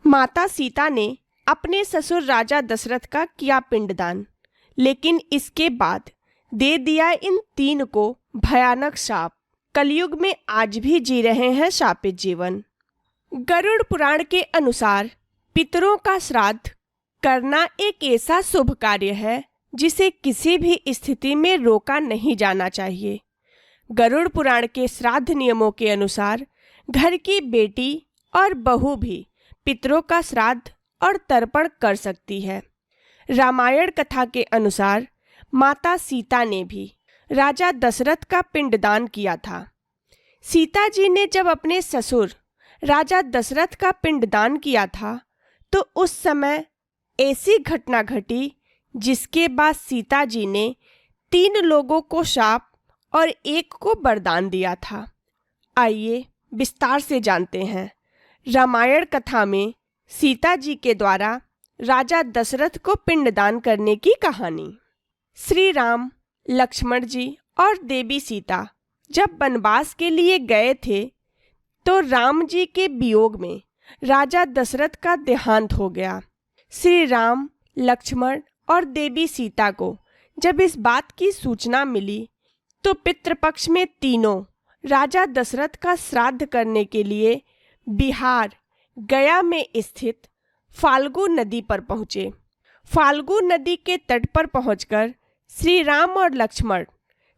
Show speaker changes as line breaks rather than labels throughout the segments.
माता सीता ने अपने ससुर राजा दशरथ का किया पिंडदान, लेकिन इसके बाद दे दिया इन 3 को भयानक शाप। कलयुग में आज भी जी रहे हैं शापित जीवन। गरुड़ पुराण के अनुसार पितरों का श्राद्ध करना एक ऐसा शुभ कार्य है जिसे किसी भी स्थिति में रोका नहीं जाना चाहिए। गरुड़ पुराण के श्राद्ध नियमों के अनुसार घर की बेटी और बहू भी पितरों का श्राद्ध और तर्पण कर सकती है। रामायण कथा के अनुसार माता सीता ने भी राजा दशरथ का पिंडदान किया था। सीता जी ने जब अपने ससुर राजा दशरथ का पिंडदान किया था तो उस समय ऐसी घटना घटी जिसके बाद सीता जी ने 3 लोगों को शाप और 1 को वरदान दिया था। आइए विस्तार से जानते हैं रामायण कथा में सीता जी के द्वारा राजा दशरथ को पिंडदान करने की कहानी। श्री राम, लक्ष्मण जी और देवी सीता जब वनवास के लिए गए थे तो राम जी के वियोग में राजा दशरथ का देहांत हो गया। श्री राम, लक्ष्मण और देवी सीता को जब इस बात की सूचना मिली तो पितृपक्ष में तीनों राजा दशरथ का श्राद्ध करने के लिए बिहार गया में स्थित फाल्गु नदी पर पहुँचे। फाल्गु नदी के तट पर पहुंचकर श्री राम और लक्ष्मण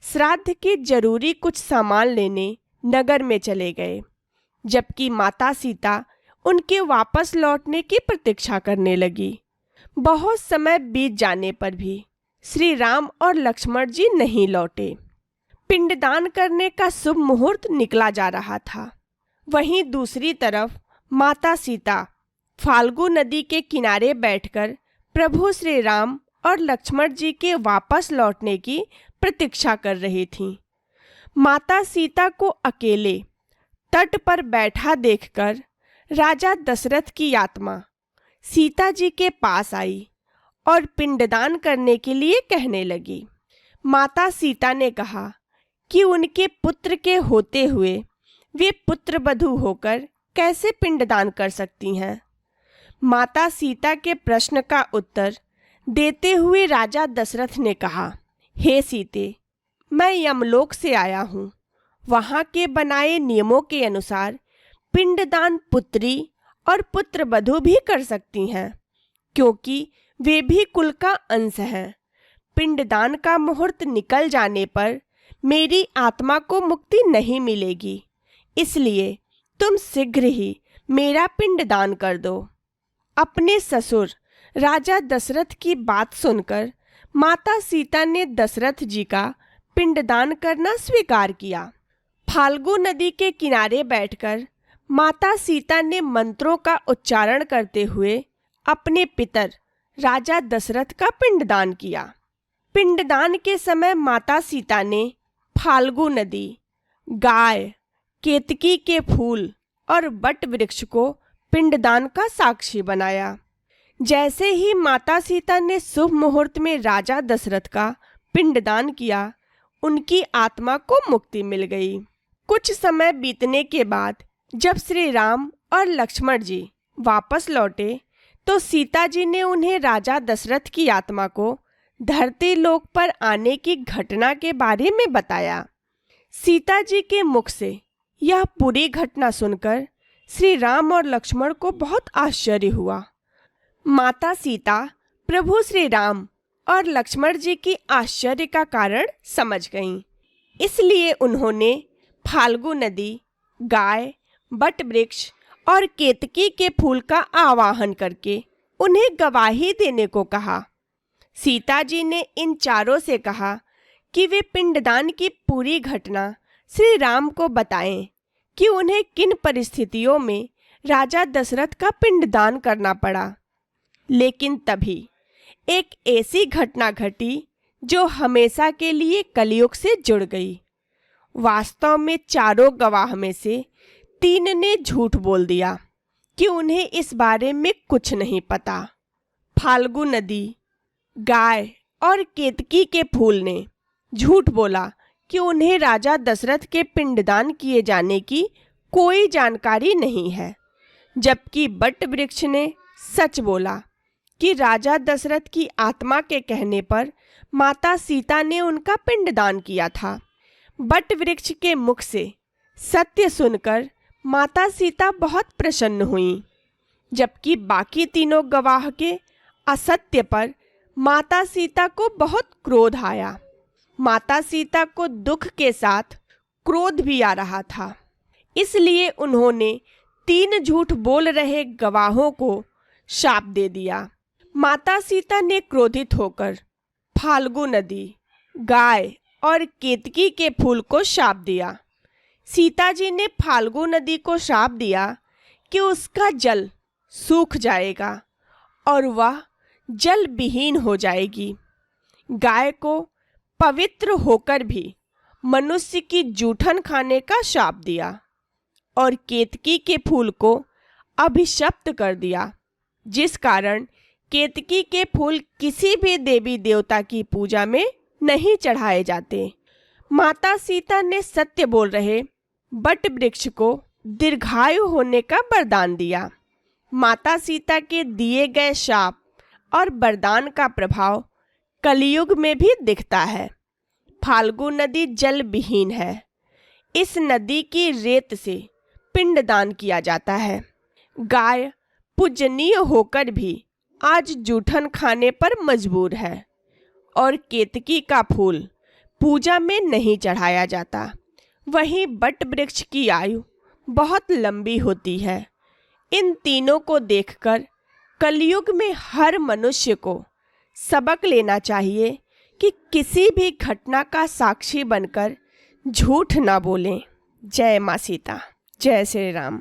श्राद्ध के जरूरी कुछ सामान लेने नगर में चले गए, जबकि माता सीता उनके वापस लौटने की प्रतीक्षा करने लगी। बहुत समय बीत जाने पर भी श्री राम और लक्ष्मण जी नहीं लौटे। पिंडदान करने का शुभ मुहूर्त निकला जा रहा था। वहीं दूसरी तरफ माता सीता फाल्गु नदी के किनारे बैठकर प्रभु श्री राम और लक्ष्मण जी के वापस लौटने की प्रतीक्षा कर रही थीं। माता सीता को अकेले तट पर बैठा देखकर राजा दशरथ की आत्मा सीता जी के पास आई और पिंडदान करने के लिए कहने लगी। माता सीता ने कहा कि उनके पुत्र के होते हुए वे पुत्रवधू होकर कैसे पिंडदान कर सकती हैं। माता सीता के प्रश्न का उत्तर देते हुए राजा दशरथ ने कहा, हे सीते, मैं यमलोक से आया हूँ। वहाँ के बनाए नियमों के अनुसार पिंडदान पुत्री और पुत्रवधू भी कर सकती हैं, क्योंकि वे भी कुल का अंश हैं। पिंडदान का मुहूर्त निकल जाने पर मेरी आत्मा को मुक्ति नहीं मिलेगी, इसलिए तुम शीघ्र ही मेरा पिंडदान कर दो। अपने ससुर राजा दशरथ की बात सुनकर माता सीता ने दशरथ जी का पिंडदान करना स्वीकार किया। फाल्गु नदी के किनारे बैठकर माता सीता ने मंत्रों का उच्चारण करते हुए अपने पितर राजा दशरथ का पिंडदान किया। पिंडदान के समय माता सीता ने फाल्गु नदी, गाय, केतकी के फूल और वट वृक्ष को पिंडदान का साक्षी बनाया। जैसे ही माता सीता ने शुभ मुहूर्त में राजा दशरथ का पिंडदान किया, उनकी आत्मा को मुक्ति मिल गई। कुछ समय बीतने के बाद जब श्री राम और लक्ष्मण जी वापस लौटे तो सीता जी ने उन्हें राजा दशरथ की आत्मा को धरती लोक पर आने की घटना के बारे में बताया। सीता जी के मुख से यह पूरी घटना सुनकर श्री राम और लक्ष्मण को बहुत आश्चर्य हुआ। माता सीता प्रभु श्री राम और लक्ष्मण जी की आश्चर्य का कारण समझ गईं। इसलिए उन्होंने फाल्गु नदी, गाय, वट वृक्ष और केतकी के फूल का आवाहन करके उन्हें गवाही देने को कहा। सीता जी ने इन चारों से कहा कि वे पिंडदान की पूरी घटना श्री राम को बताएं कि उन्हें किन परिस्थितियों में राजा दशरथ का पिंडदान करना पड़ा। लेकिन तभी एक ऐसी घटना घटी जो हमेशा के लिए कलयुग से जुड़ गई। वास्तव में चारों गवाह में से 3 ने झूठ बोल दिया कि उन्हें इस बारे में कुछ नहीं पता। फाल्गु नदी, गाय और केतकी के फूल ने झूठ बोला कि उन्हें राजा दशरथ के पिंडदान किए जाने की कोई जानकारी नहीं है, जबकि बट वृक्ष ने सच बोला कि राजा दशरथ की आत्मा के कहने पर माता सीता ने उनका पिंडदान किया था। बट वृक्ष के मुख से सत्य सुनकर माता सीता बहुत प्रसन्न हुईं, जबकि बाकी तीनों गवाह के असत्य पर माता सीता को बहुत क्रोध आया। माता सीता को दुख के साथ क्रोध भी आ रहा था, इसलिए उन्होंने 3 झूठ बोल रहे गवाहों को शाप दे दिया। माता सीता ने क्रोधित होकर फाल्गु नदी, गाय और केतकी के फूल को शाप दिया। सीता जी ने फाल्गु नदी को शाप दिया कि उसका जल सूख जाएगा और वह जल विहीन हो जाएगी। गाय को पवित्र होकर भी मनुष्य की जूठन खाने का शाप दिया और केतकी के फूल को अभिशप्त कर दिया, जिस कारण केतकी के फूल किसी भी देवी देवता की पूजा में नहीं चढ़ाए जाते। माता सीता ने सत्य बोल रहे बट वृक्ष को दीर्घायु होने का वरदान दिया। माता सीता के दिए गए शाप और वरदान का प्रभाव कलयुग में भी दिखता है। फाल्गु नदी जल विहीन है। इस नदी की रेत से पिंडदान किया जाता है। गाय पूजनीय होकर भी आज जूठन खाने पर मजबूर है और केतकी का फूल पूजा में नहीं चढ़ाया जाता। वहीं बट वृक्ष की आयु बहुत लंबी होती है। इन तीनों को देखकर कलयुग में हर मनुष्य को सबक लेना चाहिए कि किसी भी घटना का साक्षी बनकर झूठ ना बोलें। जय माँ सीता, जय श्री राम।